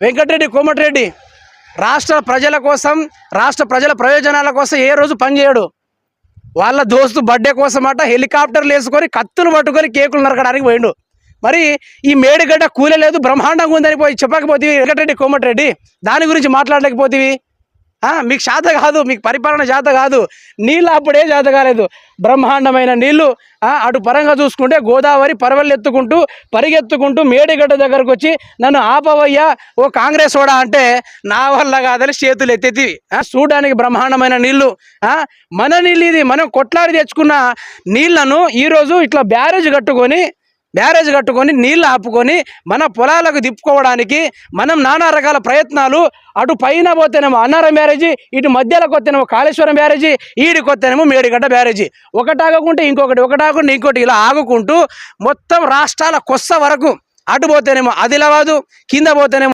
వెంకటరెడ్డి కోమటిరెడ్డి రాష్ట్ర ప్రజల కోసం, రాష్ట్ర ప్రజల ప్రయోజనాల కోసం ఏ రోజు పనిచేయడు. వాళ్ళ దోస్తు బర్త్డే కోసం అట హెలికాప్టర్లు వేసుకొని కత్తులు పట్టుకొని కేకులు నరకడానికి పోయిండు. మరి ఈ మేడిగడ్డ కూలలేదు, బ్రహ్మాండంగా ఉందని పోయి చెప్పకపోతే వెంకటరెడ్డి కోమటిరెడ్డి, దాని గురించి మాట్లాడలేకపోతేవి. మీకు చేత కాదు, మీకు పరిపాలన చేత కాదు. నీళ్ళు అప్పుడే చేత కాలేదు, బ్రహ్మాండమైన నీళ్లు. అటు పరంగా చూసుకుంటే గోదావరి పరవళ్ళెత్తుకుంటూ పరిగెత్తుకుంటూ మేడిగడ్డ దగ్గరకు వచ్చి నన్ను ఆపవయ్యా ఓ కాంగ్రెస్ వాడా అంటే నా వల్ల కాదని చేతులు ఎత్తెత్తి చూడడానికి బ్రహ్మాండమైన నీళ్లు. మన నీళ్ళు ఇది, మనం కొట్లాడి తెచ్చుకున్న నీళ్లను ఈరోజు ఇట్లా బ్యారేజ్ కట్టుకొని నీళ్ళు ఆపుకొని మన పొలాలకు తిప్పుకోవడానికి మనం నానా రకాల ప్రయత్నాలు. అటు పైన పోతేనేమో అన్నారం బ్యారేజీ, ఇటు మధ్యలోకి వస్తేనేమో కాళేశ్వరం బ్యారేజీ, ఈడికి వస్తేనేమో మేడిగడ్డ బ్యారేజీ. ఒకటాగకుంటే ఇంకొకటి, ఒకటాగకుంటే ఇంకోటి, ఇలా ఆగుకుంటూ మొత్తం రాష్ట్రాల కొస్స వరకు. అటు పోతేనేమో ఆదిలాబాదు, కింద పోతేనేమో